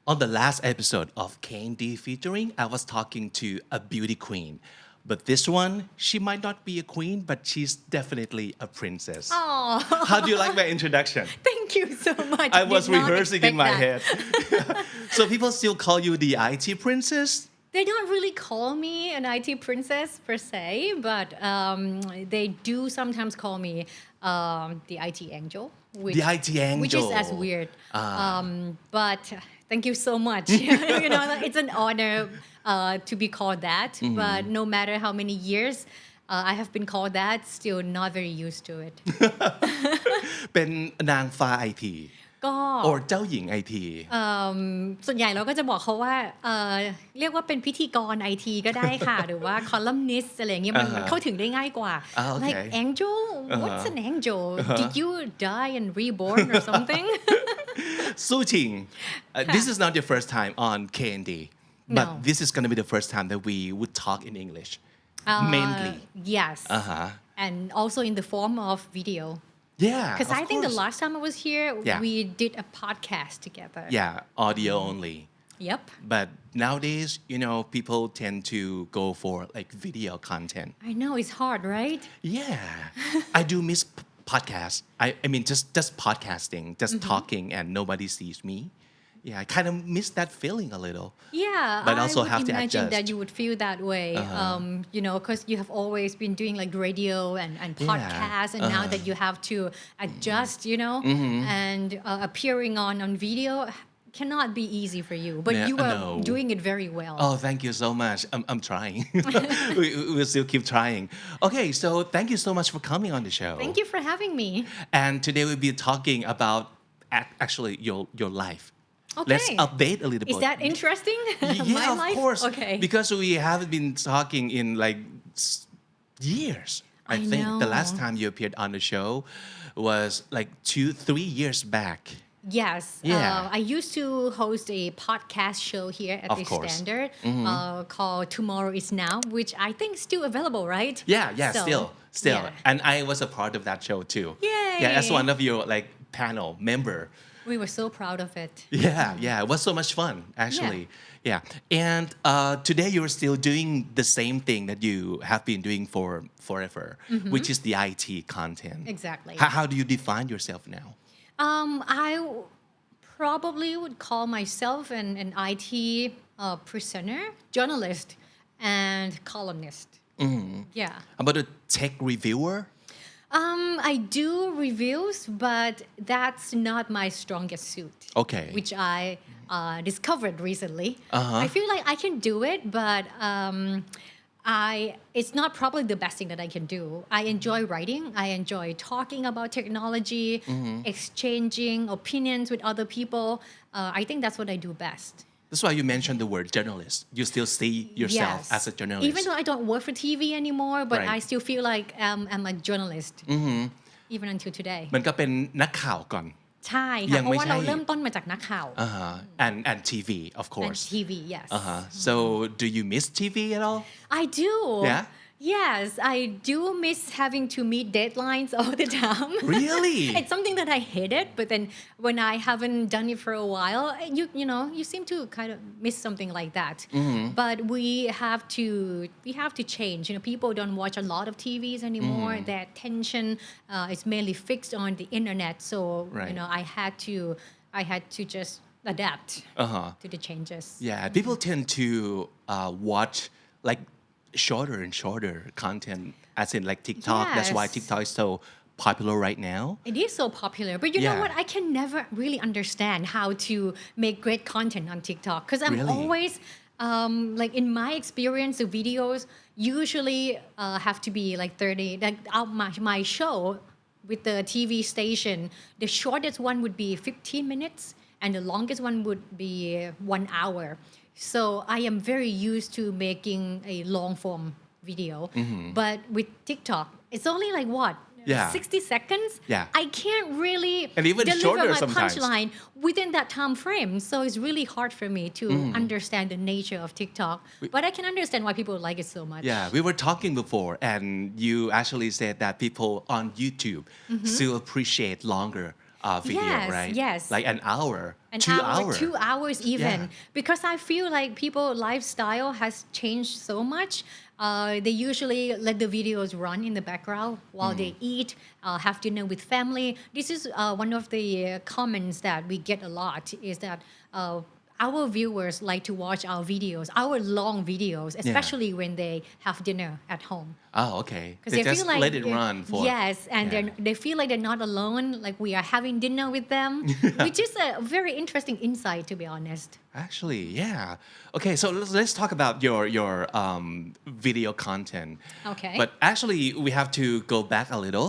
On the last episode of KND featuring, I was talking to a beauty queen. But this one, she might not be a queen, but she's definitely a princess. Oh. How do you like my introduction? Thank you so much. I was Did not rehearsing in expect my that. head. So people still call you the IT princess? They don't really call me an IT princess per se, but they do sometimes call me the IT angel. The IT angel. Which is as weird. But thank you so much. It's an honor to be called that. But no matter how many years I have been called that, still not very used to it. เป็นนางฟ้าไอที ก็ or เจ้าหญิงไอที ส่วนใหญ่เราก็จะบอกเขาว่าเรียกว่าเป็นพิธีกรไอทีก็ได้ค่ะ หรือว่า columnist อะไรอย่างเงี้ยมันเข้าถึงได้ง่ายกว่า okay. like angel what's an angel did you die and reborn or something สู้ชิง This is not your first time on KND but No. this is going to be the first time that we would talk in English mainly yes and also in the form of video Yeah, because I think the last time I was here Yeah. we did a podcast together Yeah, audio only. Yep But nowadays, people tend to go for like video content. I know it's hard right Yeah, I do miss podcasts. I mean, just podcasting, just talking, and nobody sees me. Yeah, I kind of miss that feeling a little. Yeah, But also I would have to imagine adjust. that you would feel that way, because you have always been doing like radio and podcasts, and now that you have to adjust, and appearing on video cannot be easy for you. But you are doing it very well. Oh, thank you so much. I'm trying. We'll still keep trying. Okay, so thank you so much for coming on the show. Thank you for having me. And today we'll be talking about actually your life. Okay. Let's update a little bit. Is that interesting? Yeah, My of life? course. Okay. Because we haven't been talking in like years. I think the last know. time you appeared on the show was like 2-3 years back. Yes. Yeah. I used to host a podcast show here at Of the course. Standard called Tomorrow is Now, which I think is still available, right? Yeah, still. yeah. And I was a part of that show too. Yay. Yeah, as one of your like panel member. We were so proud of it. Yeah, it was so much fun actually. Yeah. And today you're still doing the same thing that you have been doing for forever, which is the IT content. Exactly. How do you define yourself now? I probably would call myself an IT presenter, journalist, and columnist. Yeah. How about a tech reviewer? I do reviews, but that's not my strongest suit. Okay. Which I discovered recently. I feel like I can do it, but it's not probably the best thing that I can do. I enjoy writing. I enjoy talking about technology, exchanging opinions with other people. I think that's what I do best. That's why you mentioned the word journalist. You still see yourself Yes. as a journalist. Even though I don't work for TV anymore, but Right. I still feel like I'm a journalist. Even until today. มันก็เป็นนักข่าวก่อน ใช่ ยั ค่ะ ง เพ ไม่ ราะว่า ใช่ เราเริ่มต้นมาจากนักข่าว and TV of and course. TV yes So do you miss TV at all? I do Yeah? Yes I do miss having to meet deadlines all the time Really? It's something that I hated but then when I haven't done it for a while you seem to kind of miss something like that but we have to change people don't watch a lot of TVs anymore their attention is mainly fixed on the internet so Right. I had to just adapt to the changes Yeah, people tend to watch like shorter and shorter content as in like TikTok. That's why Yes. TikTok is so popular right now. It is so popular, but you know Yeah. what? I can never really understand how to make great content on TikTok because I'm Really? always like in my experience, the videos usually have to be like 30. Like my show with the TV station, the shortest one would be 15 minutes, and the longest one would be 1 hour. So I am very used to making a long form video, but with TikTok, it's only like what? Yeah. 60 seconds? Yeah. I can't really And even deliver shorter my sometimes. punchline within that time frame. So it's really hard for me to understand the nature of TikTok. But I can understand why people like it so much. Yeah, we were talking before, and you actually said that people on YouTube still appreciate longer video, Yes, right? yes. Like an hour, An 2 hour, hours. 2 hours even. Yeah. Because I feel like people lifestyle has changed so much. They usually let the videos run in the background while they eat, have dinner with family. This is one of the comments that we get a lot is that our viewers like to watch our videos, our long videos, especially when they have dinner at home. Oh, okay. Because They they just feel like let it run for. yes, and Yeah. then they feel like they're not alone. Like we are having dinner with them, which is a very interesting insight, to be honest. Actually, yeah. Okay, so let's talk about your video content. Okay. But actually, we have to go back a little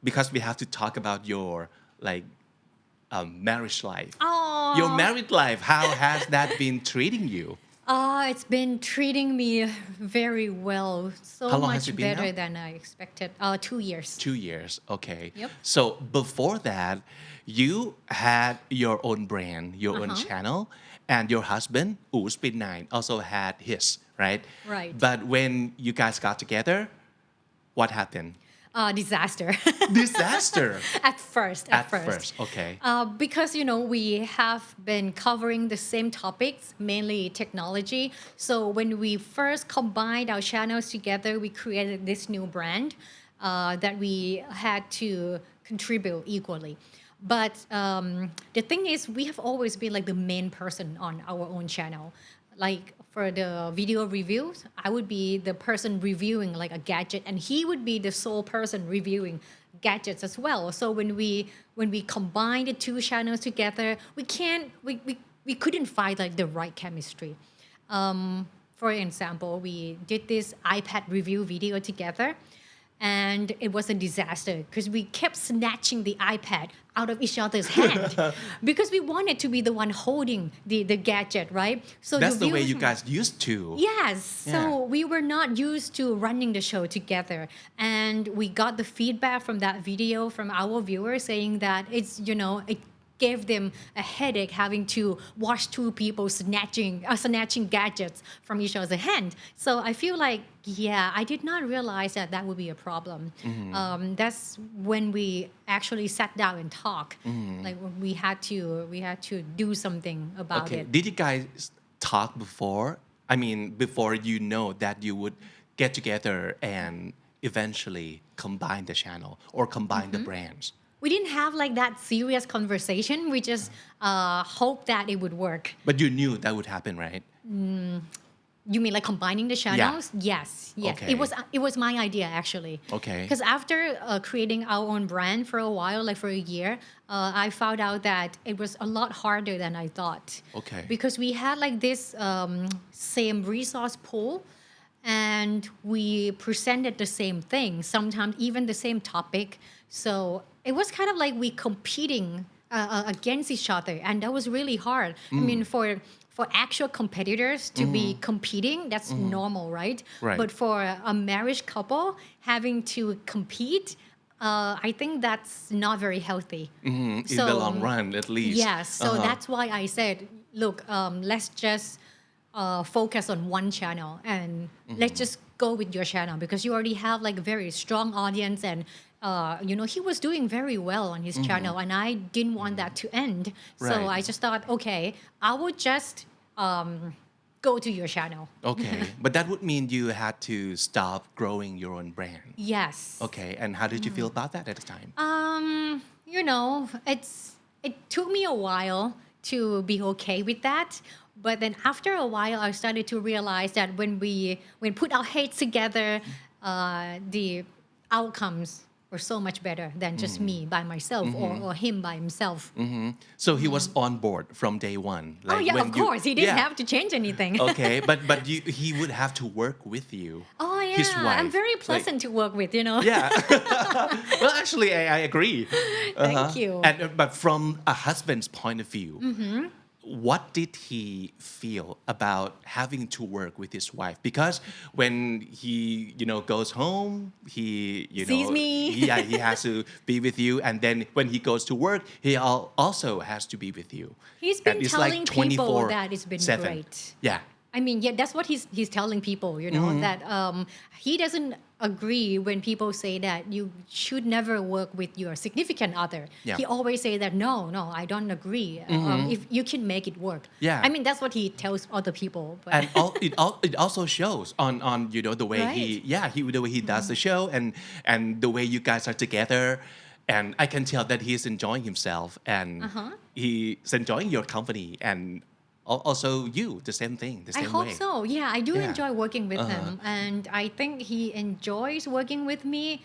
because we have to talk about your like marriage life. Oh, Your married life. How has that been treating you? it's been treating me very well, so How long much has it been better now? than I expected. 2 years. 2 years. Okay. Yep. So before that, you had your own brand, your own channel, and your husband, Spin9, also had his, right? Right. But when you guys got together, what happened? Disaster. Disaster. At first. Okay. Because we have been covering the same topics, mainly technology. So when we first combined our channels together, we created this new brand that we had to contribute equally. But the thing is, we have always been like the main person on our own channel. Like for the video reviews, I would be the person reviewing like a gadget, and he would be the sole person reviewing gadgets as well. So when we combine the two channels together, we couldn't find like the right chemistry. For example, we did this iPad review video together, and it was a disaster because we kept snatching the iPad out of each other's hand because we wanted to be the one holding the gadget, right? So That's the way viewers- you guys used to. Yes. Yeah. So we were not used to running the show together. And we got the feedback from that video from our viewers saying that it gave them a headache having to watch two people snatching gadgets from each other's hand. So I feel like, I did not realize that would be a problem. That's when we actually sat down and talked. Like we had to do something about Okay. it. Did you guys talk before? I mean, before you know that you would get together and eventually combine the channel or combine the brands? We didn't have like that serious conversation. We just hoped that it would work. But you knew that would happen, right? You mean like combining the channels? Yes. Okay. It was my idea actually. Okay. Because after creating our own brand for a while, like for a year, I found out that it was a lot harder than I thought. Okay. Because we had like this same resource pool, and we presented the same thing, sometimes even the same topic. So it was kind of like we competing against each other, and that was really hard. I mean, for actual competitors to be competing, that's normal, right? Right. But for a marriage couple having to compete, I think that's not very healthy. In the long run, at least. Yes. So that's why I said, look, let's just focus on one channel, and let's just go with your channel because you already have like a very strong audience, and he was doing very well on his channel, and I didn't want that to end. So Right. I just thought, okay, I would just go to your channel. Okay. But that would mean you had to stop growing your own brand. Yes. Okay. And how did you feel about that at the time? It took me a while to be okay with that. But then after a while, I started to realize that when put our heads together, the outcomes were so much better than just me by myself or him by himself. So he was on board from day one. Like when Of course. He didn't Yeah. have to change anything. Okay, but he would have to work with you. Oh, yeah. His wife. I'm very pleasant to work with, Yeah. Well, actually, I agree. Thank you. But from a husband's point of view, what did he feel about having to work with his wife? Because when he, goes home, he, Sees me. Yeah, he has to be with you. And then when he goes to work, he also has to be with you. He's been And it's telling like people 24/7. that it's been great. Yeah. I mean, yeah, that's what he's telling people, that he doesn't agree when people say that you should never work with your significant other. Yeah. He always say that no, I don't agree. If you can make it work. Yeah. I mean, that's what he tells other people. But And it also shows on the way the way he does the show and the way you guys are together. And I can tell that he's enjoying himself and he's enjoying your company and also you the same thing the same I hope way. so. Yeah, I do Yeah. enjoy working with him, and I think he enjoys working with me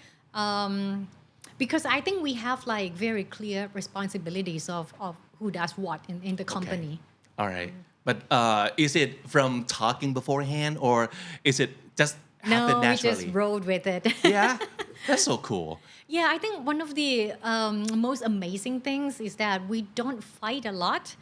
because I think we have like very clear responsibilities of who does what in the company. Okay. All right. But is it from talking beforehand or is it just happen No, we naturally? just rolled with it. Yeah, that's so cool. Yeah, I think one of the most amazing things is that we don't fight a lot.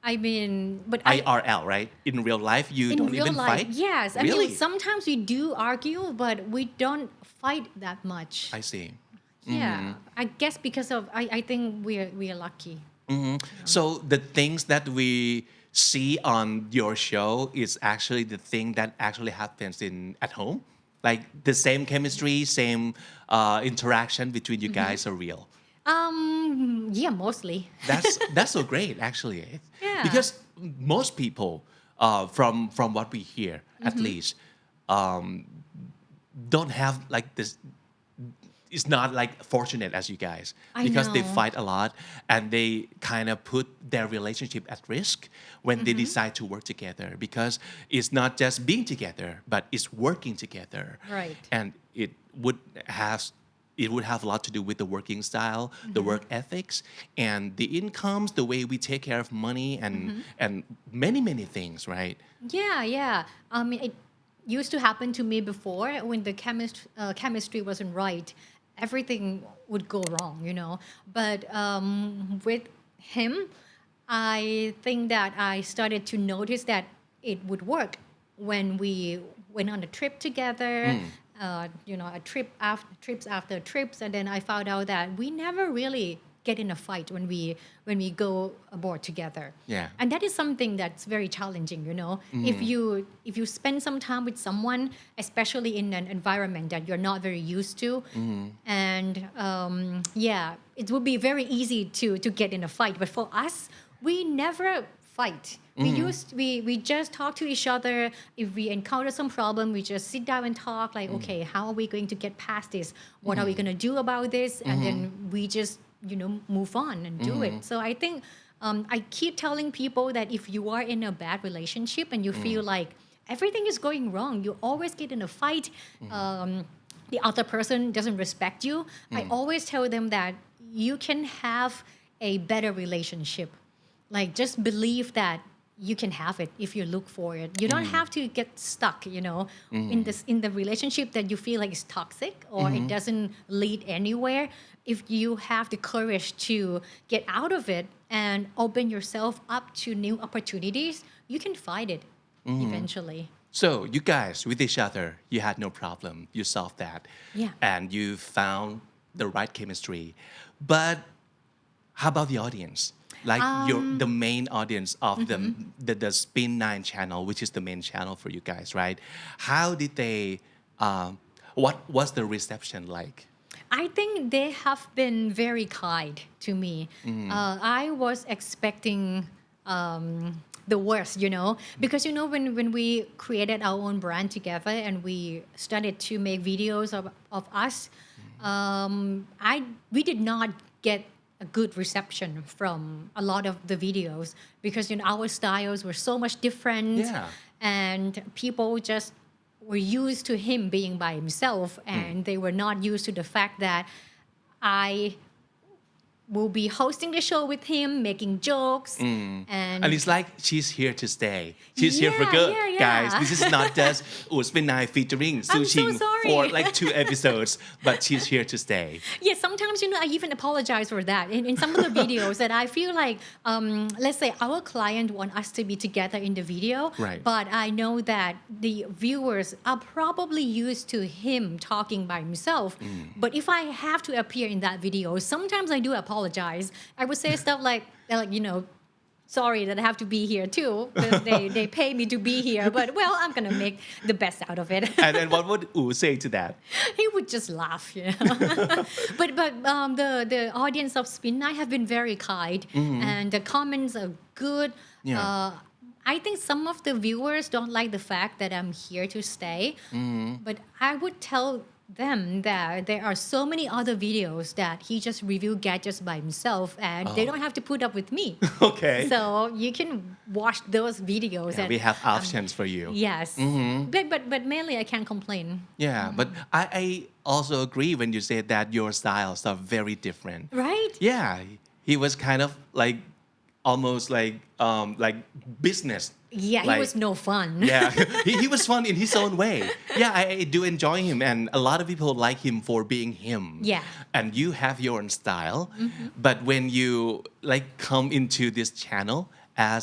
I mean, but IRL, right? In real life, you in don't real even life, fight? yes. I Really? mean, sometimes we do argue, but we don't fight that much. I see. Yeah, I guess because of I think we are lucky. So the things that we see on your show is actually the thing that actually happens at home? Like the same chemistry, same interaction between you guys are real? Yeah, mostly. That's so great, actually. Yeah. Because most people, from what we hear, at least, don't have like this. It's not like fortunate as you guys because they know. fight a lot and they kind of put their relationship at risk when they decide to work together because it's not just being together but it's working together. Right. And it would have a lot to do with the working style, the work ethics, and the incomes, the way we take care of money, and many things, right? Yeah. I mean, it used to happen to me before when the chemistry wasn't right. Everything would go wrong. But with him, I think that I started to notice that it would work when we went on a trip together. Trips after trips, and then I found out that we never really get in a fight when we go aboard together. Yeah. And that is something that's very challenging. If you spend some time with someone, especially in an environment that you're not very used to, and it would be very easy to get in a fight. But for us, we never fight. We just talk to each other. If we encounter some problem, we just sit down and talk like, okay, how are we going to get past this? What are we going to do about this? And then we just, move on and do it. So I think I keep telling people that if you are in a bad relationship and you feel like everything is going wrong, you always get in a fight, the other person doesn't respect you, I always tell them that you can have a better relationship. Like just believe that you can have it if you look for it. You don't have to get stuck, in the relationship that you feel like is toxic or it doesn't lead anywhere. If you have the courage to get out of it and open yourself up to new opportunities, you can fight it eventually. So you guys with each other, you had no problem. You solved that. Yeah. And you found the right chemistry. But how about the audience? Like the main audience of the Spin 9 channel, which is the main channel for you guys, right? How did they, what was the reception like? I think they have been very kind to me. I was expecting the worst, because when we created our own brand together and we started to make videos of us, we did not get a good reception from a lot of the videos because our styles were so much different, and people just were used to him being by himself, and they were not used to the fact that I will be hosting the show with him, making jokes, and it's like she's here to stay. She's here for good, guys. This is not just Spin 9 featuring Su I'm so Ching sorry. for like 2 episodes, but she's here to stay. Yeah, sometimes I even apologize for that in some of the videos that I feel like, let's say our client want us to be together in the video, Right. but I know that the viewers are probably used to him talking by himself. But if I have to appear in that video, sometimes I do apologize. I would say stuff like sorry that I have to be here too because they pay me to be here but well I'm gonna make the best out of it And then what would U say to that? he would just laugh but the audience of Spin Night have been very kind and the comments are good I think some of the viewers don't like the fact that I'm here to stay but I would tell them that there are so many other videos that he just review gadgets by himself and they don't have to put up with me Okay. so you can watch those videos Yeah, and we have options for you. yes but mainly I can't complain Yeah, but I also agree when you say that your styles are very different. right Yeah, he was kind of like almost like business. yeah like, he was no fun Yeah, he was fun in his own way. Yeah, I do enjoy him, and a lot of people like him for being him. Yeah. And you have your own style, but when you like come into this channel as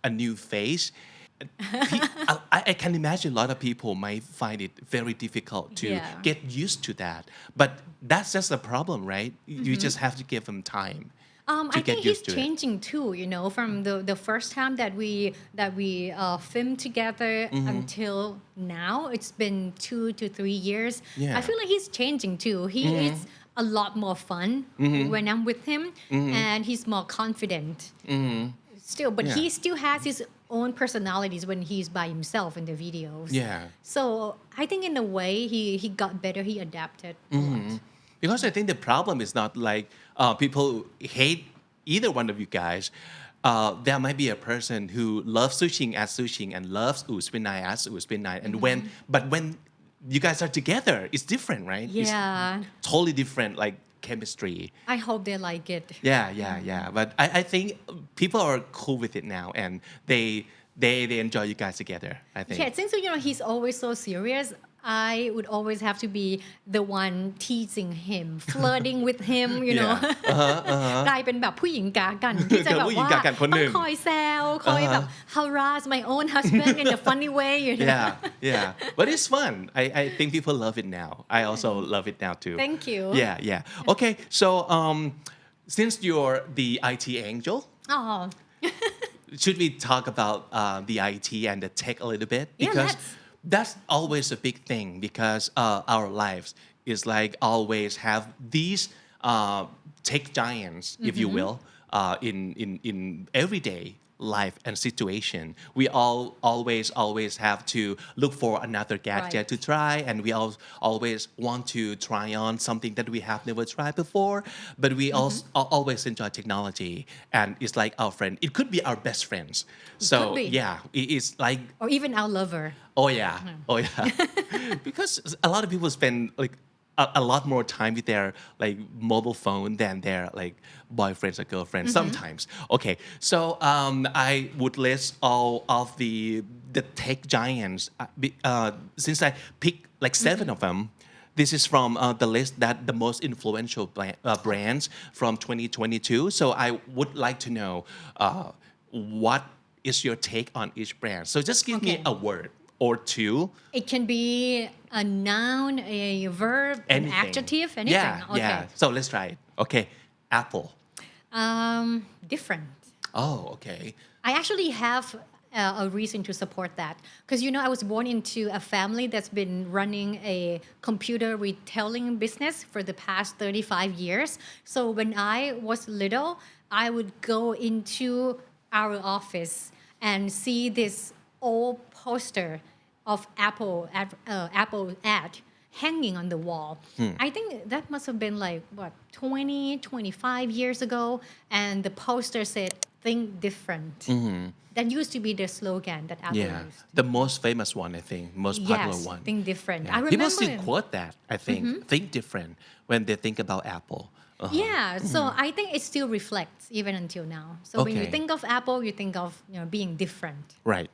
a new face, I can imagine a lot of people might find it very difficult to get used to that. But that's just a problem, right? You just have to give them time. I think he's changing too, you know, from the first time that we filmed together until now. It's been 2 to 3 years. Yeah. I feel like he's changing too. He is a lot more fun when I'm with him, and he's more confident. Still, but he still has his own personalities when he's by himself in the videos. Yeah. So I think in a way he got better. He adapted a lot. Because I think the problem is not like people hate either one of you guys. There might be a person who loves sushi as sushi and loves Spinai as Spinai. And when you guys are together, it's different, right? Yeah. It's totally different, like chemistry. I hope they like it. Yeah. But I think people are cool with it now, and they enjoy you guys together. I think. Yeah, since you know he's always so serious, I would always have to be the one teasing him, flirting with him, you know. กลายเป็นแบบผู้หญิงกากันที่จะแบบว่าต้องคอยแซวคอยแบบ harass my own husband in a funny way, you know. Yeah. But it's fun. I think people love it now. I also love it now too. Thank you. Yeah. Okay, so since you're the IT angel, should we talk about the IT and the tech a little bit? Because that's always a big thing because our lives is like always have these tech giants, if you will, in everyday life and situation. We always have to look for another gadget to try, and we always want to try on something that we have never tried before. But we also always enjoy technology, and it's like our friend. It could be our best friends. So yeah, it is like or even our lover. Oh yeah. Because a lot of people spend like a lot more time with their like mobile phone than their like boyfriends or girlfriends sometimes. Okay, so I would list all of the tech giants since I picked like 7 of them. This is from the list that the most influential brands from 2022. So I would like to know what is your take on each brand. So just give me a word or two. It can be a noun, a verb, an adjective, anything. Yeah. So let's try it. Okay, Apple. Different. Oh, okay. I actually have a reason to support that because you know I was born into a family that's been running a computer retailing business for the past 35 years. So when I was little, I would go into our office and see this old poster of Apple ad hanging on the wall. I think that must have been like 25 years ago, and the poster said think different. That used to be the slogan that Apple used. The most famous one, I think, most popular one. Think different. I remember people still quote that, I think. Think different when they think about Apple. So I think it still reflects even until now. So when you think of Apple, you think of being different. Right.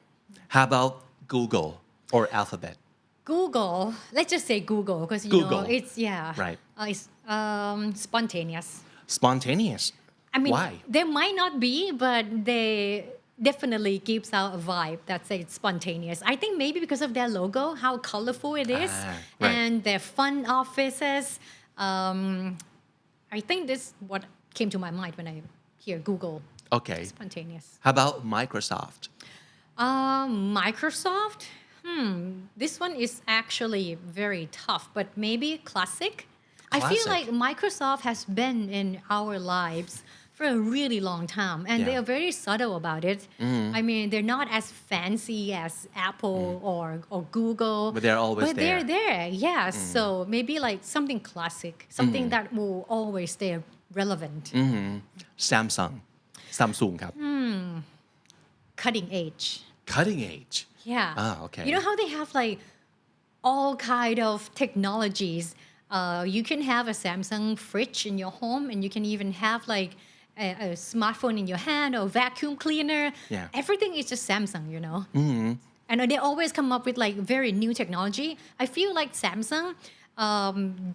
How about Google or Alphabet? Google, let's just say Google because you know it's right. It's spontaneous. Spontaneous. I mean, why? There might not be, but they definitely gives out a vibe that says it's spontaneous. I think maybe because of their logo, how colorful it is, and their fun offices. I think this is what came to my mind when I hear Google. Okay. Spontaneous. How about Microsoft? Microsoft. This one is actually very tough, but maybe classic. I feel Classic. like Microsoft has been in our lives for a really long time, and they Yeah. are very subtle about it. I mean, they're not as fancy as Apple or Google, But they're always but they're there. there. Yeah. So maybe like something classic, something that will always stay relevant. Samsung ครับ Cutting edge. Cutting edge. Yeah. Okay. You know how they have like all kind of technologies. You can have a Samsung fridge in your home, and you can even have like a smartphone in your hand or vacuum cleaner. Yeah. Everything is just Samsung, you know. And they always come up with like very new technology. I feel like Samsung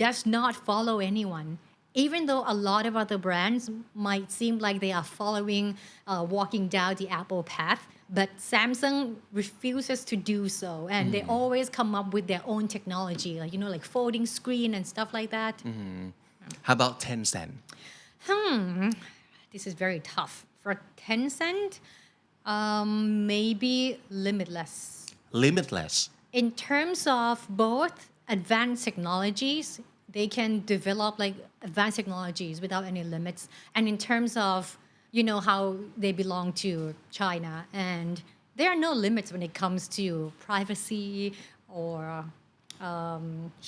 does not follow anyone. Even though a lot of other brands might seem like they are following, walking down the Apple path, but Samsung refuses to do so, and they always come up with their own technology, like like folding screen and stuff like that. How about Tencent? This is very tough for Tencent. Maybe limitless. Limitless. In terms of both advanced technologies, they can develop like advanced technologies without any limits. And in terms of, how they belong to China, and there are no limits when it comes to privacy or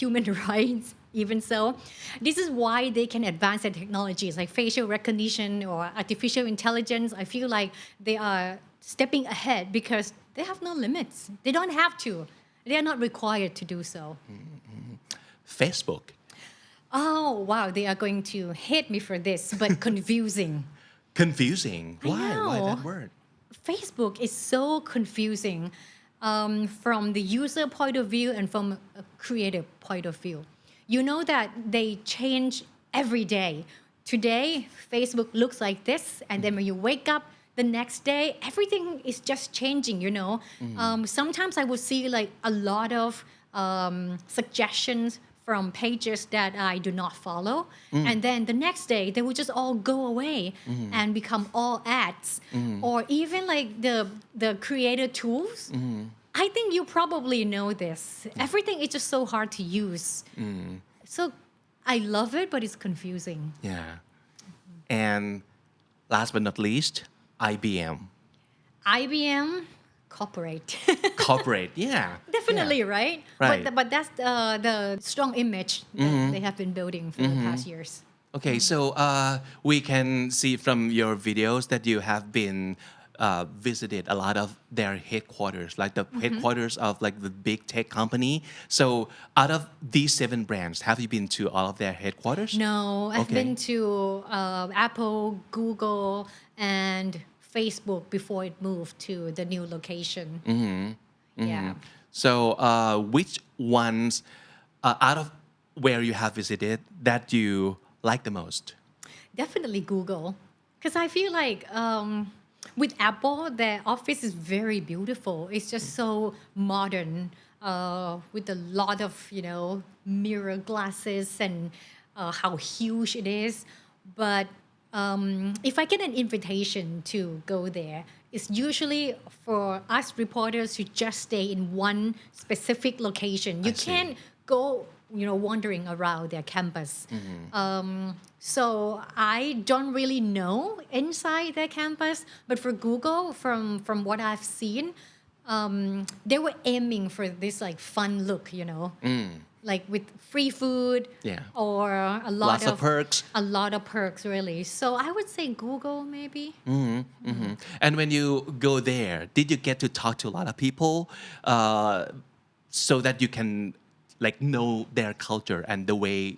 human rights, even so. This is why they can advance their technologies like facial recognition or artificial intelligence. I feel like they are stepping ahead because they have no limits. They don't have to. They are not required to do so. Facebook. Oh, wow. They are going to hate me for this, but confusing. Confusing. Why? Why know. that word? Facebook is so confusing from the user point of view and from a creative point of view. You know that they change every day. Today, Facebook looks like this, and then when you wake up the next day, everything is just changing, Sometimes I would see like a lot of suggestions from pages that I do not follow. And then the next day, they will just all go away and become all ads. Or even like the creator tools. I think you probably know this. Everything is just so hard to use. So I love it, but it's confusing. Yeah. And last but not least, IBM. IBM, corporate. Corporate. Yeah. Definitely, Yeah. right? Right. But that's the strong image that they have been building for the past years. Okay, so we can see from your videos that you have been visited a lot of their headquarters, like the headquarters of like the big tech company. So out of these 7 brands, have you been to all of their headquarters? No, I've Okay. been to Apple, Google, and Facebook before it moved to the new location. Yeah. So which ones out of where you have visited that you like the most? Definitely Google. Because I feel like with Apple, their office is very beautiful. It's just so modern with a lot of, mirror glasses and how huge it is. But if I get an invitation to go there, it's usually for us reporters to just stay in one specific location. You can't go wandering around their campus. So I don't really know inside their campus, but for Google, from what I've seen, they were aiming for this like fun look, like with free food or a lot Lots of perks. A lot of perks, really. So I would say Google, maybe. And when you go there, did you get to talk to a lot of people so that you can like know their culture and the way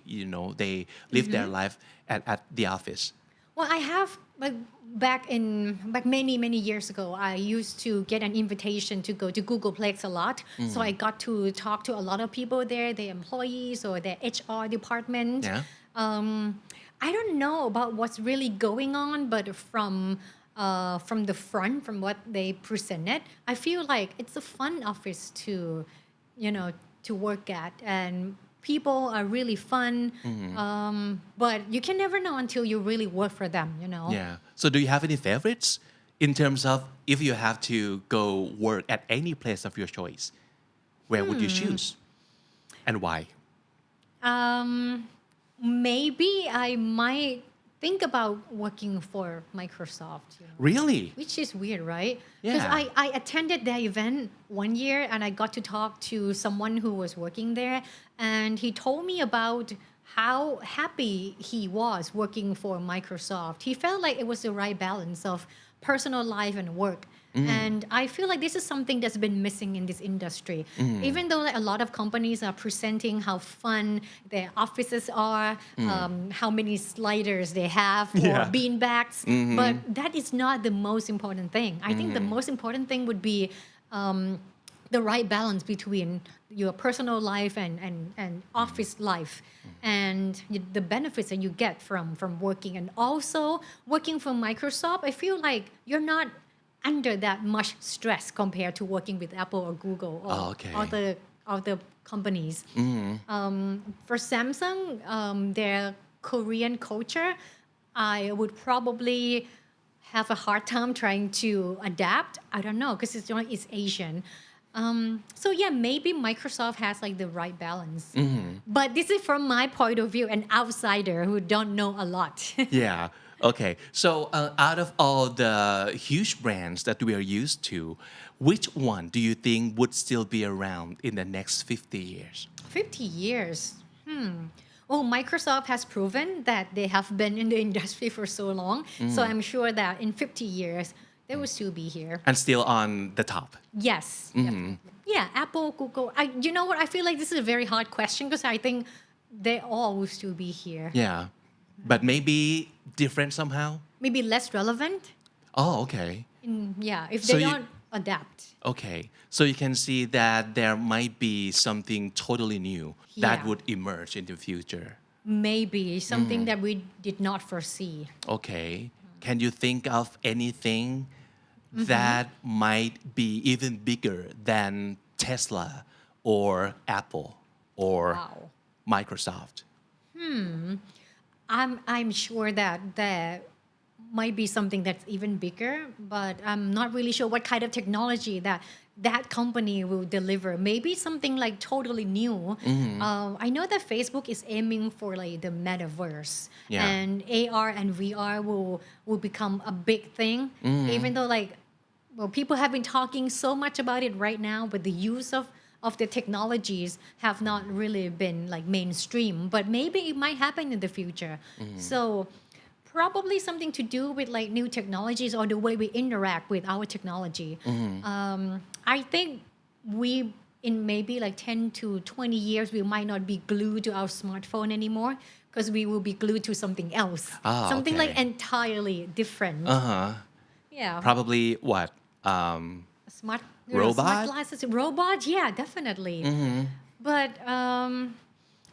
they live their life at the office? Well, I have like back many years ago, I used to get an invitation to go to Googleplex a lot. So I got to talk to a lot of people there, their employees or their HR department. Yeah. I don't know about what's really going on, but from the front, from what they presented, I feel like it's a fun office to work at, and people are really fun, but you can never know until you really work for them, Yeah. So do you have any favorites in terms of if you have to go work at any place of your choice? Where would you choose? And why? Maybe I might think about working for Microsoft. Really? Which is weird, right? Because Yeah. I attended their event one year and I got to talk to someone who was working there, and he told me about how happy he was working for Microsoft. He felt like it was the right balance of personal life and work. And I feel like this is something that's been missing in this industry. Even though like, a lot of companies are presenting how fun their offices are, how many sliders they have or beanbags, but that is not the most important thing. I think the most important thing would be the right balance between your personal life and office life and the benefits that you get from working. And also working for Microsoft, I feel like you're not under that much stress compared to working with Apple or Google or other companies. For Samsung, their Korean culture, I would probably have a hard time trying to adapt. I don't know because it's Asian. So yeah, maybe Microsoft has like the right balance. But this is from my point of view, an outsider who don't know a lot. Yeah. Okay. So out of all the huge brands that we are used to, which one do you think would still be around in the next 50 years? 50 years. Well, Microsoft has proven that they have been in the industry for so long. So I'm sure that in 50 years, they will still be here. And still on the top. Yes. Definitely. Yeah, Apple, Google. You know what? I feel like this is a very hard question because I think they all will still be here. Yeah. But maybe different somehow? Maybe less relevant. Oh, okay. If they don't adapt. Okay. So you can see that there might be something totally new that would emerge in the future. Maybe something that we did not foresee. Okay. Can you think of anything that might be even bigger than Tesla or Apple or Microsoft? I'm sure that there might be something that's even bigger, but I'm not really sure what kind of technology that company will deliver. Maybe something like totally new. I know that Facebook is aiming for like the metaverse, and AR and VR will become a big thing. Even though people have been talking so much about it right now, but the use of the technologies have not really been like mainstream, but maybe it might happen in the future. So probably something to do with like new technologies or the way we interact with our technology. I think we in maybe like 10 to 20 years we might not be glued to our smartphone anymore because we will be glued to something else. Something like entirely different. Yeah. Probably what? Smart Robot? Glasses. Robot, yeah, definitely. But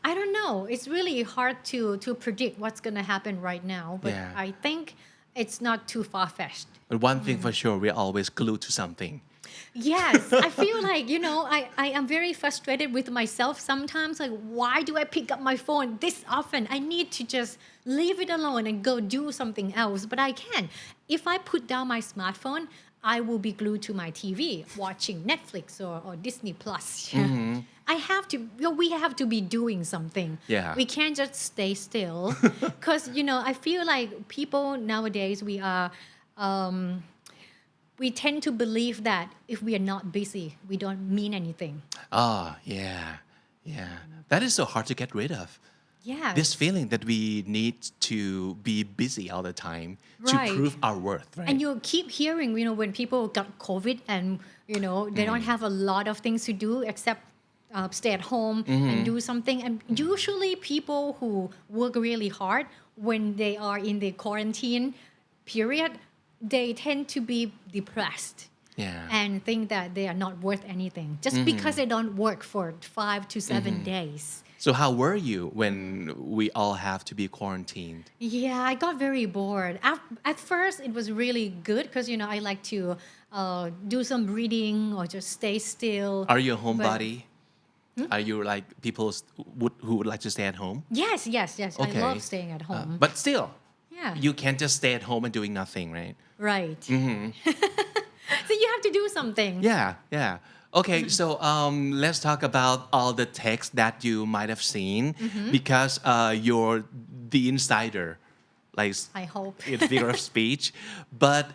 I don't know. It's really hard to predict what's going to happen right now. But I think it's not too far-fetched. But one thing for sure, we're always glued to something. Yes, I feel like, I am very frustrated with myself sometimes. Like, why do I pick up my phone this often? I need to just leave it alone and go do something else. But I can. If I put down my smartphone, I will be glued to my TV watching Netflix or Disney Plus. We have to be doing something. Yeah. We can't just stay still. Because, I feel like people nowadays, we tend to believe that if we are not busy, we don't mean anything. Yeah. That is so hard to get rid of. Yeah. This feeling that we need to be busy all the time to prove our worth, right? And you keep hearing, when people got COVID and, they don't have a lot of things to do except stay at home and do something. And usually people who work really hard when they are in the quarantine period, they tend to be depressed and think that they are not worth anything just because they don't work for 5 to 7 days. So how were you when we all have to be quarantined? Yeah, I got very bored. At first, it was really good because, I like to do some reading or just stay still. Are you a homebody? Are you like people who would like to stay at home? Yes. Okay. I love staying at home. But still, Yeah. you can't just stay at home and doing nothing, right? Right. So you have to do something. Yeah. Okay, so let's talk about all the text that you might have seen because you're the insider, like I hope. in figure of speech. But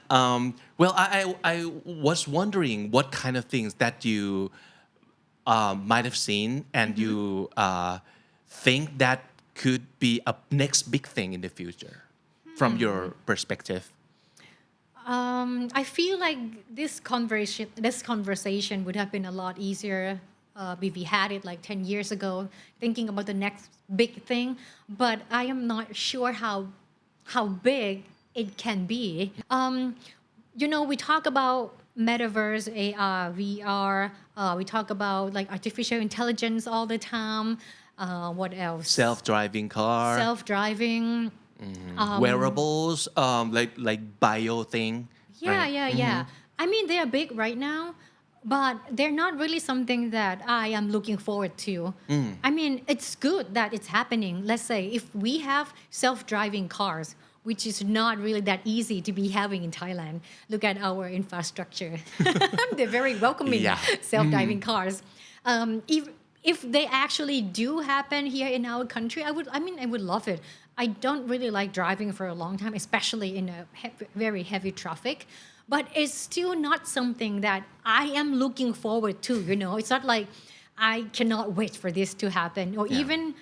well, I was wondering what kind of things that you might have seen and you think that could be a next big thing in the future from your perspective. I feel like this conversation would have been a lot easier if we had it like 10 years ago, thinking about the next big thing. But I am not sure how big it can be. We talk about metaverse, AR, VR. We talk about like artificial intelligence all the time. What else? Self-driving car, Self-driving. wearables, like bio thing. Yeah. I mean, they are big right now, but they're not really something that I am looking forward to. I mean, it's good that it's happening. Let's say if we have self-driving cars, which is not really that easy to be having in Thailand. Look at our infrastructure. They're very welcoming, Yeah. self-driving cars. If they actually do happen here in our country, I would love it. I don't really like driving for a long time, especially in a very heavy traffic. But it's still not something that I am looking forward to. It's not like I cannot wait for this to happen. Or even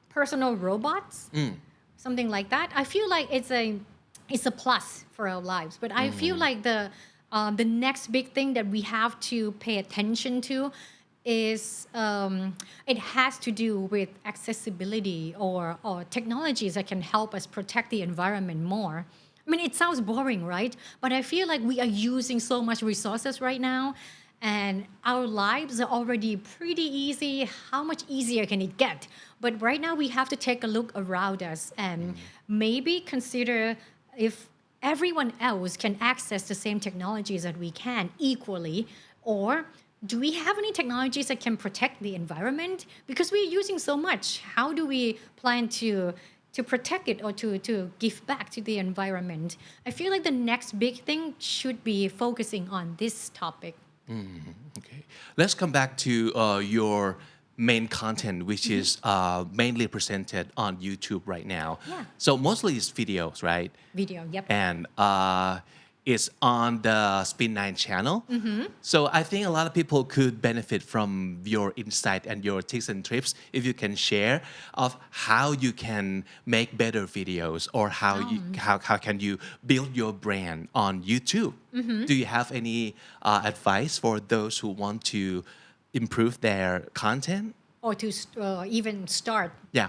personal robots, something like that. I feel like it's a plus for our lives. But I feel like the next big thing that we have to pay attention to is it has to do with accessibility or technologies that can help us protect the environment more. I mean, it sounds boring, right? But I feel like we are using so much resources right now, and our lives are already pretty easy. How much easier can it get? But right now, we have to take a look around us and maybe consider if everyone else can access the same technologies that we can equally, or do we have any technologies that can protect the environment? Because we're using so much. How do we plan to protect it or to give back to the environment? I feel like the next big thing should be focusing on this topic. Okay, let's come back to your main content, which is mainly presented on YouTube right now. Yeah. So mostly it's videos, right? Video, yep. And it's on the Spin 9 channel. So I think a lot of people could benefit from your insight and your tips and trips if you can share of how you can make better videos or how can you build your brand on YouTube. Do you have any advice for those who want to improve their content? Or to even start Yeah.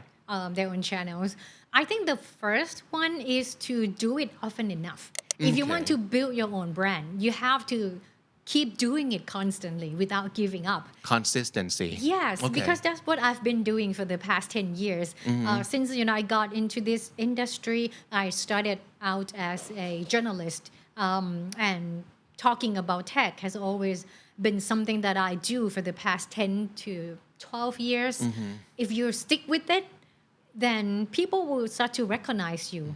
their own channels. I think the first one is to do it often enough. If you want to build your own brand, you have to keep doing it constantly without giving up. Consistency. Yes, Okay. because that's what I've been doing for the past 10 years. Since I got into this industry, I started out as a journalist, and talking about tech has always been something that I do for the past 10 to 12 years. If you stick with it, then people will start to recognize you.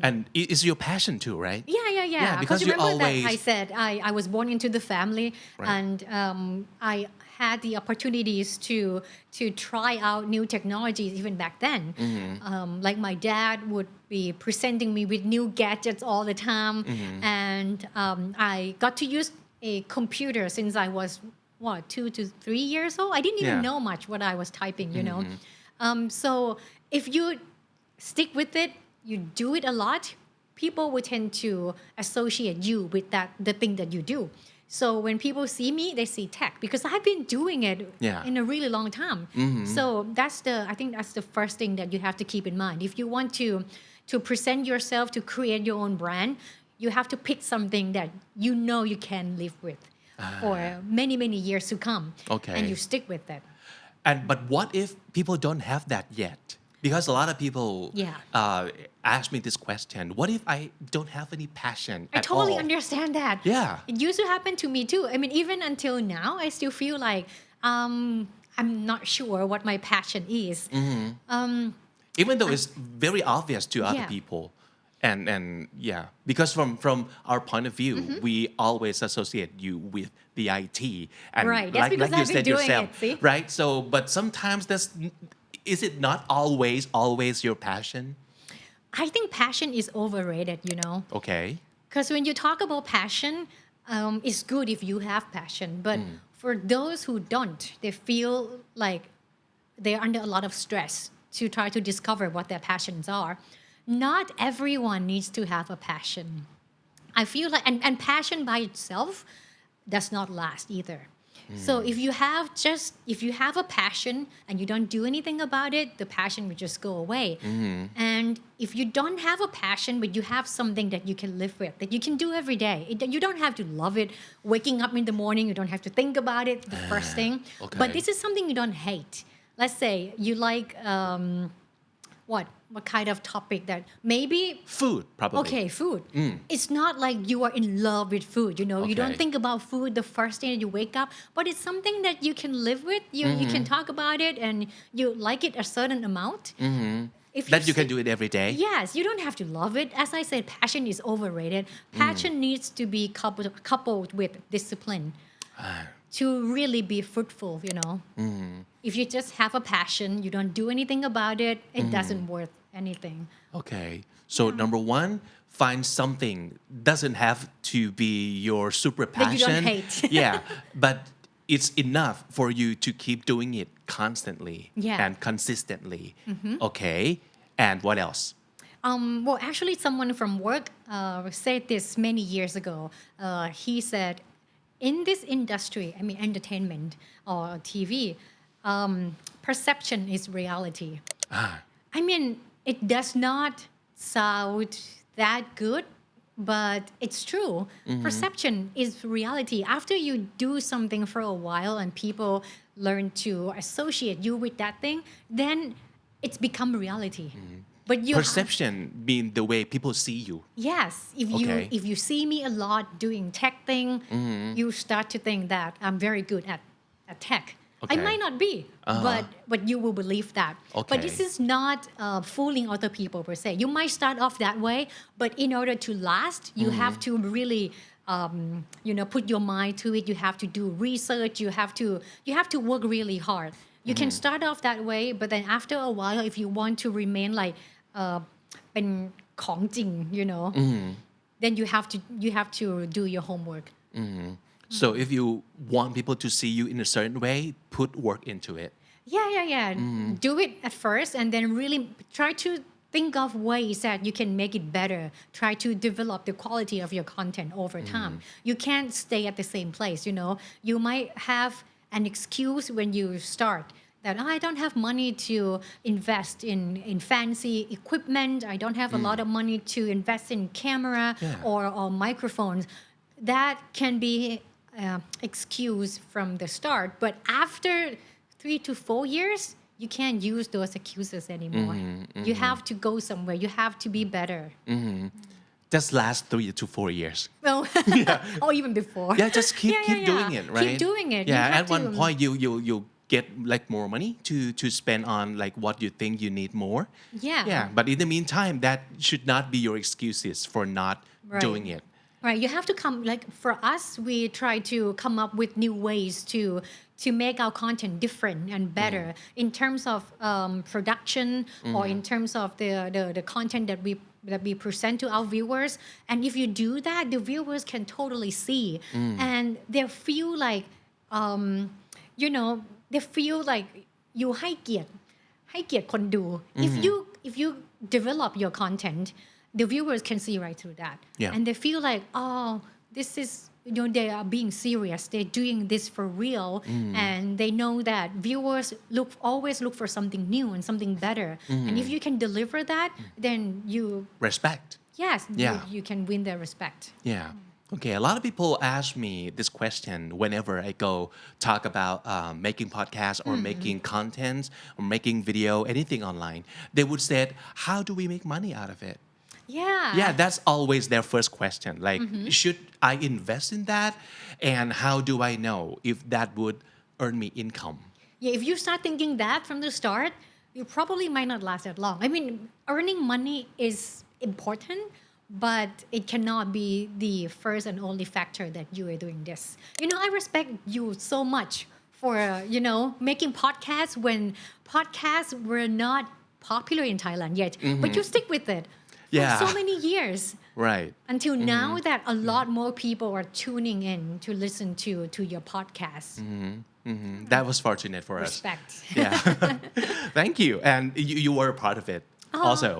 And it's your passion too, right? Yeah. Because you remember always. that I said I was born into the family, Right. and I had the opportunities to try out new technologies even back then. Like my dad would be presenting me with new gadgets all the time, and I got to use a computer since I was 2 to 3 years old. I didn't even Yeah. know much what I was typing, So if you stick with it, you do it a lot, people will tend to associate you with the thing that you do. So when people see me, they see tech because I've been doing it in a really long time. So I think that's the first thing that you have to keep in mind. If you want to present yourself, to create your own brand, you have to pick something that you can live with for many, many years to come. Okay. And you stick with it. But what if people don't have that yet? Because a lot of people ask me this question. What if I don't have any passion I at totally all? understand that. Yeah. It used to happen to me too. I mean, even until now, I still feel like I'm not sure what my passion is. Even though it's very obvious to other Yeah. people and yeah because from our point of view we always associate you with the IT and Right, that's because like you I've been said doing yourself it, see? right so but sometimes is it not always your passion I think passion is overrated, okay Because when you talk about passion, it's good if you have passion. But for those who don't, they feel like they're under a lot of stress to try to discover what their passions are. Not everyone needs to have a passion. I feel like, and passion by itself does not last either. So if you have a passion and you don't do anything about it, the passion will just go away. And if you don't have a passion, but you have something that you can live with, that you can do every day, you don't have to love it. Waking up in the morning, you don't have to think about it the first thing. Okay. But this is something you don't hate. Let's say you like what kind of topic that maybe food probably okay food it's not like you are in love with food you Okay. don't think about food the first day that you wake up but it's something that you can live with you can talk about it and you like it a certain amount if that you can say- do it every day Yes, you don't have to love it. As I said, passion is overrated. Passion needs to be coupled with discipline to really be fruitful, If you just have a passion, you don't do anything about it, it doesn't worth anything. Okay. So number one, find something doesn't have to be your super That you passion. don't hate. Yeah, but it's enough for you to keep doing it constantly Yeah. and consistently. Okay. And what else? Well, actually, someone from work said this many years ago. He said, in this industry, I mean, entertainment or TV, perception is reality. I mean, it does not sound that good, but it's true. Perception is reality. After you do something for a while and people learn to associate you with that thing, then it's become reality. But you Perception mean the way people see you. Yes, Okay. if you see me a lot doing tech thing, you start to think that I'm very good at tech. I Okay. might not be, but you will believe that. But Okay. this is not fooling other people per se. You might start off that way, but in order to last, you have to really put your mind to it. You have to do research. You have to work really hard. You can start off that way, but then after a while, if you want to remain like เป็นของจริง then you have to do your homework. So if you want people to see you in a certain way, put work into it. Yeah. Do it at first and then really try to think of ways that you can make it better. Try to develop the quality of your content over time. You can't stay at the same place, You might have an excuse when you start that I don't have money to invest in fancy equipment. I don't have a lot of money to invest in camera or microphones. That can be excuse from the start. But after 3 to 4 years, you can't use those excuses anymore. You have to go somewhere. You have to be better. Just last 3 to 4 years. Well, or even before. Yeah, just keep doing it, right? Keep doing it. You Yeah, have at one to- point you get like more money to spend on like what you think you need more. Yeah. But in the meantime, that should not be your excuses for not Right. doing it. Right, you have to come like for us we try to come up with new ways to make our content different and better in terms of production or in terms of the content that we present to our viewers. And if you do that, the viewers can totally see and they feel like they feel like you ให้เกียรติคนดู if you develop your content, the viewers can see right through that. Yeah. And they feel like, oh, this is, they are being serious. They're doing this for real. And they know that viewers always look for something new and something better. And if you can deliver that, then you, Respect. yes, Yeah. you can win their respect. Yeah. Okay. A lot of people ask me this question whenever I go talk about making podcasts or making content or making video, anything online. They would say, how do we make money out of it? Yeah, that's always their first question. Like, should I invest in that? And how do I know if that would earn me income Yeah, if you start thinking that from the start, you probably might not last that long. I mean, earning money is important, but it cannot be the first and only factor that you are doing this. I respect you so much for, making podcasts when podcasts were not popular in Thailand yet, but you stick with it for Yeah. so many years. right Until now that a lot more people are tuning in to listen to your podcast. that was fortunate for us Respect. yeah thank you and you were a part of it also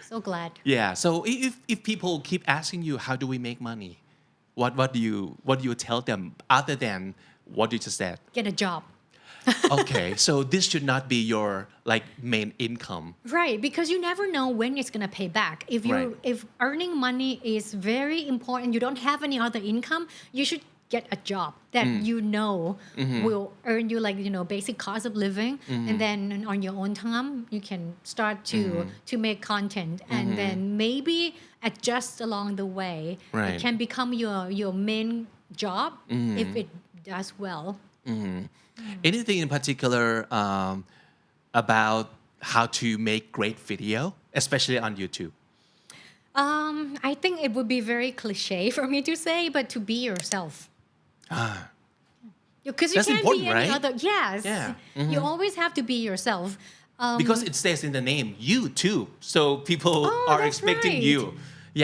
So glad. yeah so if people keep asking you how do we make money what do you tell them other than what you just said Get a job. okay so this should not be your like main income Right, because you never know when it's gonna pay back. Right. If earning money is very important, you don't have any other income, you should get a job that will earn you basic cost of living, and then on your own time you can start to make content, and then maybe adjust along the way. Right. It can become your main job if it does well. anything in particular about how to make great video especially on YouTube I think it would be very cliche for me to say, but to be yourself. Because you That's can't important, be any right? other. Yes. Yeah. You always have to be yourself. because it says in the name you too so people are that's expecting right. you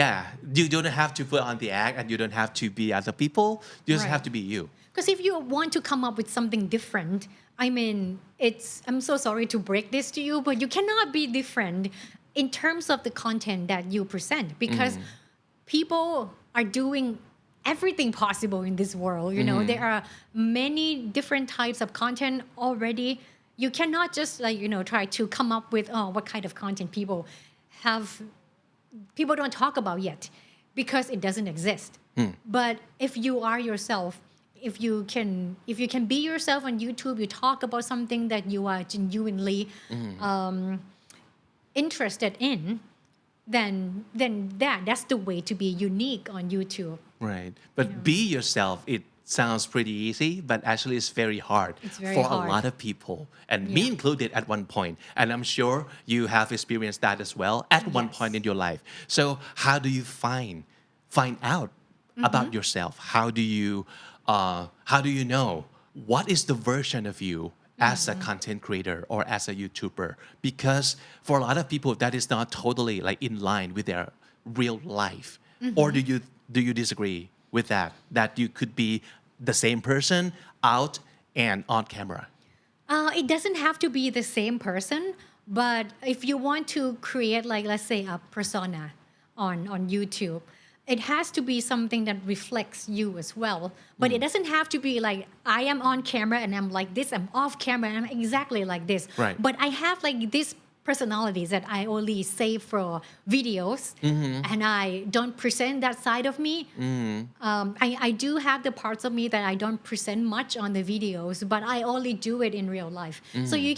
yeah you don't have to put on the act and you don't have to be other people you just Right. have to be you Because if you want to come up with something different, I mean, I'm so sorry to break this to you, but you cannot be different in terms of the content that you present because people are doing everything possible in this world. There are many different types of content already. You cannot just try to come up with what kind of content people don't talk about yet because it doesn't exist. But if you are yourself, if you can be yourself on YouTube, you talk about something that you are genuinely interested in, then that's the way to be unique on YouTube. right but be yourself it sounds pretty easy but actually it's very hard It's very for hard. a lot of people and me included at one point and I'm sure you have experienced that as well at one Yes. point in your life so how do you find out about yourself how do you know what is the version of you as a content creator or as a YouTuber because for a lot of people that is not totally like in line with their real life or do you disagree with that you could be the same person out and on camera It doesn't have to be the same person, but if you want to create let's say a persona on YouTube, it has to be something that reflects you as well. But it doesn't have to be like I am on camera and I'm like this, I'm off camera and I'm exactly like this. Right. But I have these personalities that I only save for videos and I don't present that side of me. I do have the parts of me that I don't present much on the videos, but I only do it in real life. So you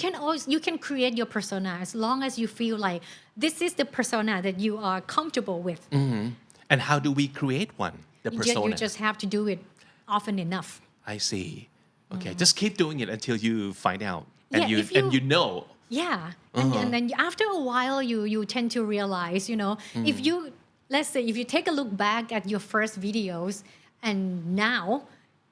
can create your persona as long as you feel like this is the persona that you are comfortable with. and how do we create one the persona You just have to do it often enough. I see okay just keep doing it until you find out and Yeah, you if you- and you know Yeah, and then after a while, you tend to realize, if you let's say if you take a look back at your first videos and now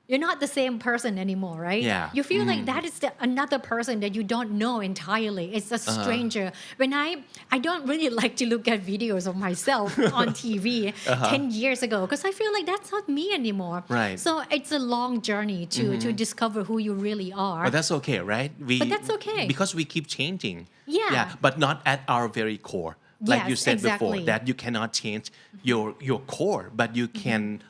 you're not the same person anymore, right? Yeah. You feel like that is another person that you don't know entirely. It's a stranger. When I don't really like to look at videos of myself on TV 10 years ago because I feel like that's not me anymore. Right. So it's a long journey to discover who you really are. But that's okay, right? But that's okay. Because we keep changing. Yeah. But not at our very core. Like Yes, you said before, exactly. that you cannot change your core, but you can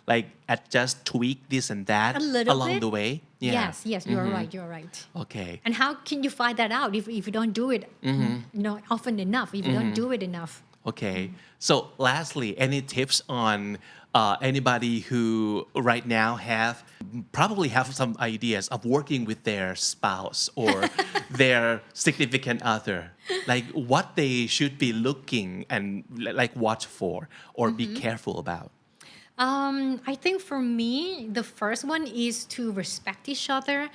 adjust, tweak this and that A little along bit. the way. Yeah. Yes, you're right. You're right. Okay. And how can you find that out if you don't do it often enough, if you don't do it enough? Okay. So lastly, any tips on anybody who right now probably have some ideas of working with their spouse or their significant other, like what they should be looking and watch for or be careful about? I think for me, the first one is to respect each other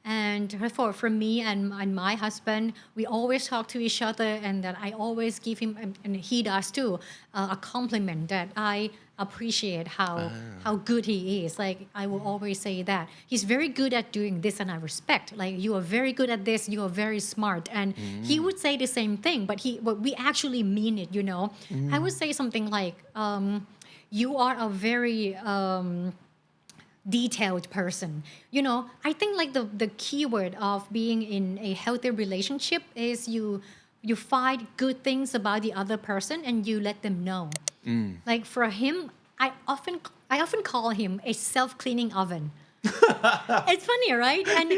And for me and my husband, we always talk to each other, and that I always give him, and he does too, a compliment that I appreciate how good he is. Like I will always say that he's very good at doing this, and I respect. Like you are very good at this. You are very smart, and he would say the same thing, but we actually mean it. I would say something like, "You are a very." Detailed person. I think like the key word of being in a healthy relationship is you find good things about the other person and you let them know. Like for him, I often call him a self-cleaning oven. It's funny, right? And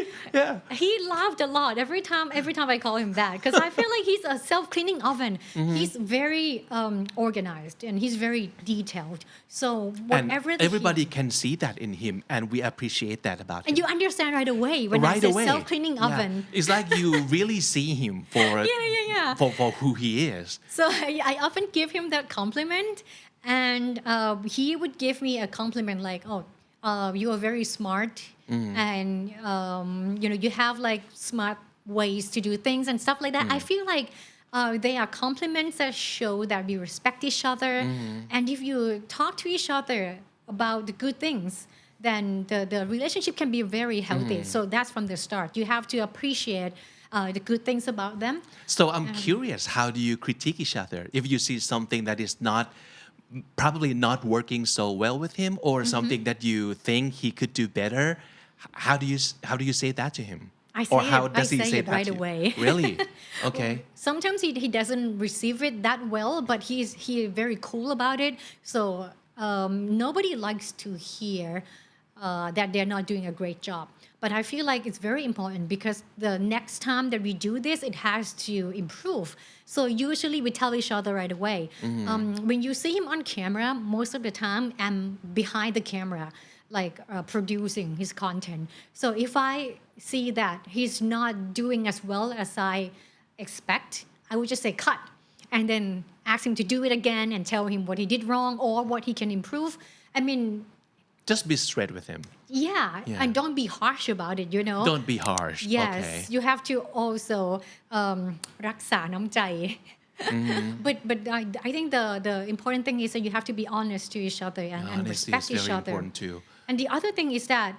he laughed a lot every time I call him that, because I feel like he's a self-cleaning oven. He's very organized and he's very detailed. So whatever and everybody can see that in him, and we appreciate that about him. And you understand right away when I say self-cleaning oven. It's like you really see him for for who he is. So I often give him that compliment, and he would give me a compliment like, "Oh, you are very smart, and you have like smart ways to do things and stuff like that." I feel like they are compliments that show that we respect each other, and if you talk to each other about the good things, then the relationship can be very healthy. So that's from the start. You have to appreciate the good things about them. So I'm curious, how do you critique each other if you see something that is probably not working so well with him, or something that you think he could do better? How do you say that to him? I say or how it, does I he say say it that right to you? away. Really? Okay. Sometimes he doesn't receive it that well, but he's very cool about it. So nobody likes to hear that they're not doing a great job. But I feel like it's very important, because the next time that we do this, it has to improve. So usually we tell each other right away. When you see him on camera, most of the time I'm behind the camera, like producing his content. So if I see that he's not doing as well as I expect, I would just say cut, and then ask him to do it again and tell him what he did wrong or what he can improve. I mean, just be straight with him. Yeah, and don't be harsh about it, Don't be harsh. Yes, Okay. you have to also รักษาน้ำใจ but I think the important thing is that you have to be honest to each other and Honesty respect is each very other. important too. And the other thing is that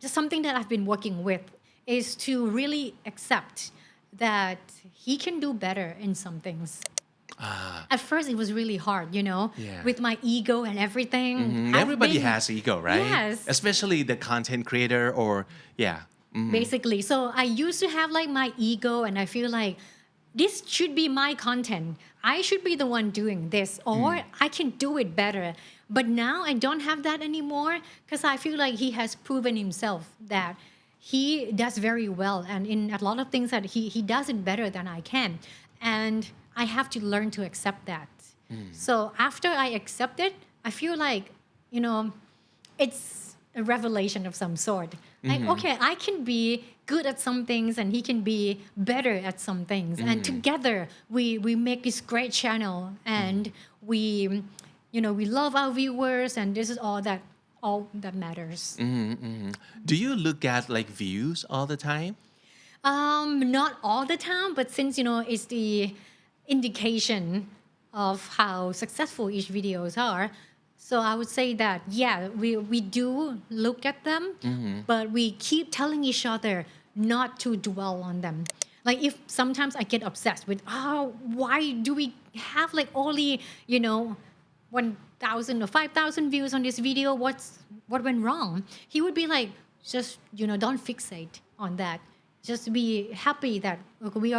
just something that I've been working with is to really accept that he can do better in some things. At first it was really hard, with my ego and everything. Everybody has ego, right? Yes. Especially the content creator, or Basically. So I used to have like my ego, and I feel like this should be my content. I should be the one doing this, or I can do it better. But now I don't have that anymore, because I feel like he has proven himself that he does very well, and in a lot of things that he does it better than I can. And I have to learn to accept that. So after I accept it, I feel like, it's a revelation of some sort. Like, okay, I can be good at some things and he can be better at some things. And together we make this great channel, and we love our viewers, and this is all that matters. Do you look at like views all the time? Not all the time, but since it's the indication of how successful each videos are, so I would say that we do look at them, but we keep telling each other not to dwell on them. Like if sometimes I get obsessed with why do we have like only 1,000 or 5,000 views on this video, what went wrong? He would be like, just don't fixate on that. Just be happy that we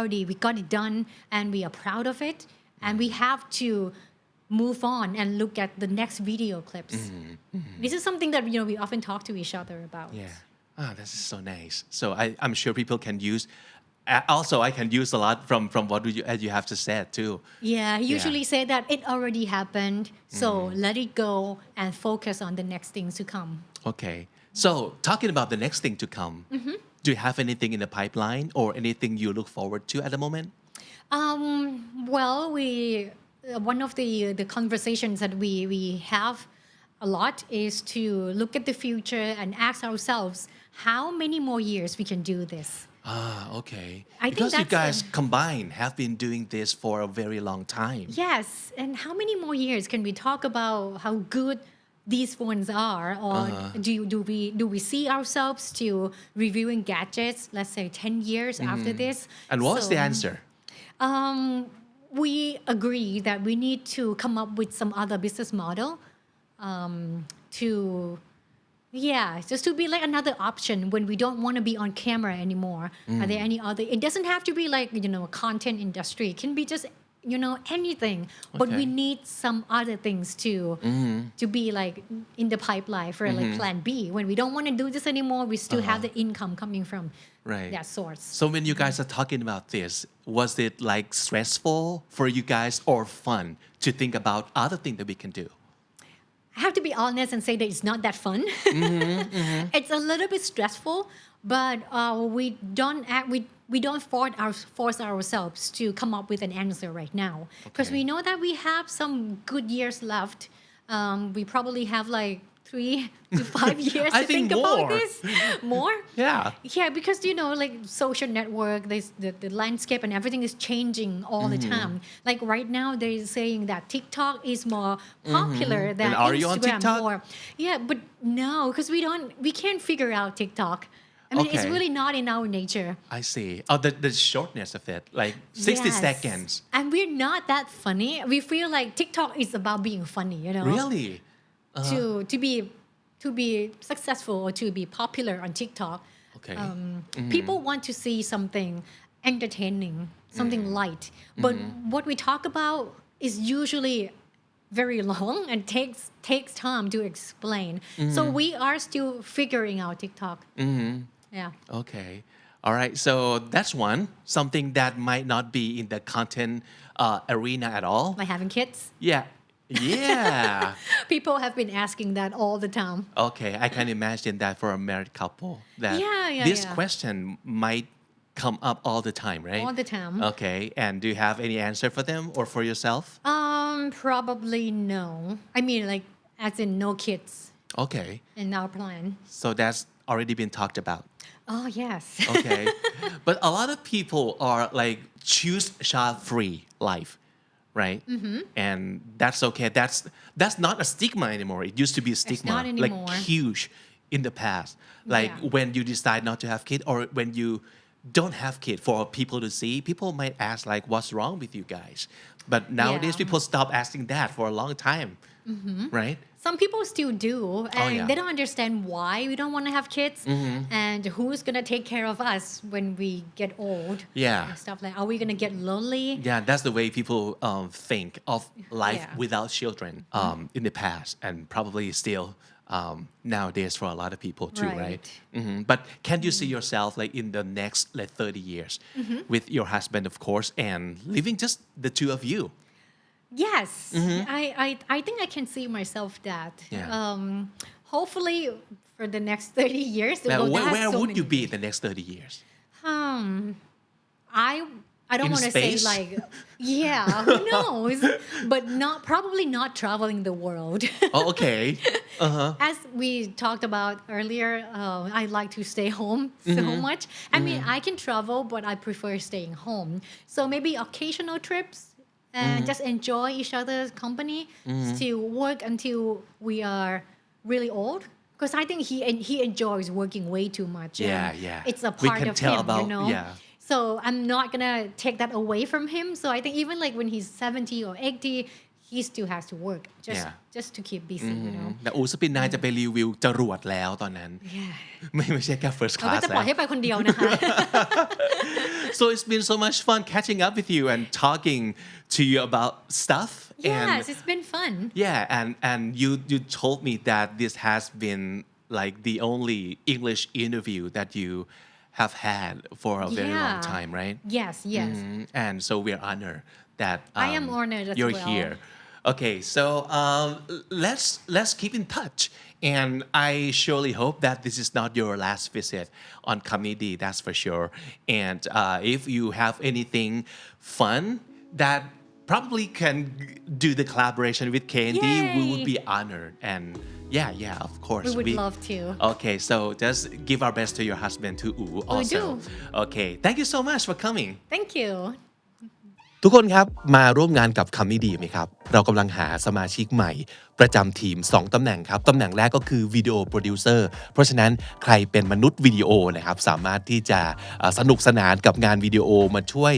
got it done, and we are proud of it, and we have to move on and look at the next video clips. This is something that we often talk to each other about. This is so nice. So I'm sure people can use. Also, I can use a lot from what you have to say too. Yeah, he usually say that it already happened, so let it go and focus on the next things to come. Okay. So talking about the next thing to come, do you have anything in the pipeline or anything you look forward to at the moment? Well, one of the conversations that we have a lot is to look at the future and ask ourselves how many more years we can do this. Okay. I think Because you that's guys combined have been doing this for a very long time. Yes, and how many more years can we talk about how good these phones are, or do we see ourselves to reviewing gadgets, let's say 10 years after this? And what's the answer? We agree that we need to come up with some other business model just to be like another option when we don't want to be on camera anymore. Are there any other? It doesn't have to be like content industry. It can be just anything. But we need some other things to be like in the pipeline for like plan B. When we don't want to do this anymore, we still have the income coming from that source. So when you guys are talking about this, was it like stressful for you guys or fun to think about other things that we can do? I have to be honest and say that it's not that fun. It's a little bit stressful, but we don't force ourselves to come up with an answer right now because we know that we have some good years left. We probably have like 3 to 5 years to think about this. More? Yeah, because like social network, the landscape and everything is changing all the time. Like right now, they're saying that TikTok is more popular than And are you on Instagram. TikTok? Yeah, but no, because we can't figure out TikTok. I mean, it's really not in our nature. I see. Oh, the shortness of it, like 60 seconds. And we're not that funny. We feel like TikTok is about being funny, Really? To be successful or to be popular on TikTok. Okay. People want to see something entertaining, something light. But what we talk about is usually very long and takes time to explain. So we are still figuring out TikTok. Yeah. Okay. All right. So that's something that might not be in the content arena at all. Like having kids. Yeah. People have been asking that all the time. Okay. I can imagine that for a married couple that this question might come up all the time, right? All the time. Okay. And do you have any answer for them or for yourself? Probably no. I mean, like, as in no kids. Okay. In our plan. So that's already been talked about. Oh, yes. Okay. But a lot of people are like choose child-free life, right? And that's okay. That's not a stigma anymore. It used to be a stigma, not anymore. like huge in the past. Like when you decide not to have kids or when you don't have kids for people to see, people might ask like, what's wrong with you guys? But nowadays people stop asking that for a long time, right? Some people still do, and they don't understand why we don't want to have kids, and who's gonna take care of us when we get old. Yeah. And stuff like, are we gonna get lonely? Yeah, that's the way people think of life without children in the past, and probably still nowadays for a lot of people too, right? But can you see yourself like in the next like 30 years with your husband, of course, and living just the two of you? Yes, I think I can see myself that. Hopefully, for the next 30 years. Where would you be in the next 30 years? I don't want to say like, who knows? But probably not traveling the world. Oh, okay. As we talked about earlier, I like to stay home so much. I mean, I can travel, but I prefer staying home. So maybe occasional trips. And just enjoy each other's company to work until we are really old. Because I think he enjoys working way too much. It's a part of him, So I'm not gonna take that away from him. So I think even like when he's 70 or 80, he still has to work just to keep busy, แต่อูสปินนายจะไปรีวิวจรวดแล้วตอนนั้นไม่ใช่แค่ first เรา class ก็จะปล่อยให้ไปคนเดียวนะคะ So it's been so much fun catching up with you and talking to you about stuff. Yes, it's been fun. Yeah, and you told me that this has been like the only English interview that you have had for a very long time, right? Yes. And so we're honored that I am honored as you're well. here. Okay, so let's keep in touch, and I surely hope that this is not your last visit on Comedy, that's for sure. And if you have anything fun that probably can do the collaboration with KND, we would be honored. And yeah, of course. We would love to. Okay, so just give our best to your husband, to U also. Okay, thank you so much for coming. Thank you. ทุกคนครับมาร่วมงานกับคำนี้ดีไหมครับเรากำลังหาสมาชิกใหม่ประจำทีม2ตำแหน่งครับตำแหน่งแรกก็คือ VDO Producer เพราะฉะนั้นใครเป็นมนุษย์วิดีโอนะครับสามารถที่จะสนุกสนานกับงานวิดีโอมาช่วย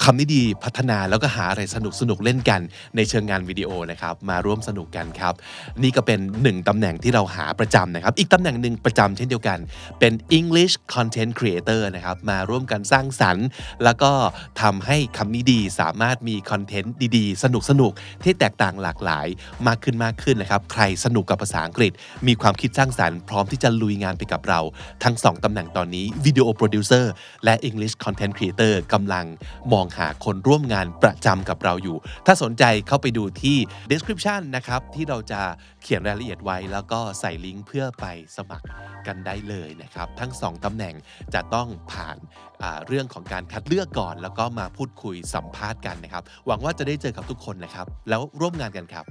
คำนี้ดีพัฒนาแล้วก็หาอะไรสนุกเล่นกันในเชิงงานวิดีโอนะครับมาร่วมสนุกกันครับนี่ก็เป็น1ตำแหน่งที่เราหาประจำนะครับอีกตำแหน่งหนึ่งประจำเช่นเดียวกันเป็น English Content Creator นะครับมาร่วมกันสร้างสรรค์แล้วก็ทำให้คำนี้ดีสามารถมีคอนเทนต์ดีๆสนุกที่แตกต่างหลากหลายมากขึ้นนะครับใครสนุกกับภาษาอังกฤษมีความคิดสร้างสรรค์พร้อมที่จะลุยงานไปกับเราทั้ง2ตำแหน่งตอนนี้ Video Producer และ English Content Creator กำลังมองหาคนร่วมงานประจำกับเราอยู่ถ้าสนใจเข้าไปดูที่ description นะครับที่เราจะเขียนรายละเอียดไว้แล้วก็ใส่ลิงก์เพื่อไปสมัครกันได้เลยนะครับทั้ง2ตำแหน่งจะต้องผ่านเรื่องของการคัดเลือกก่อนแล้วก็มาพูดคุยสัมภาษณ์กันนะครับหวังว่าจะได้เจอกับทุกคนนะครับแล้วร่วมงานกันครับ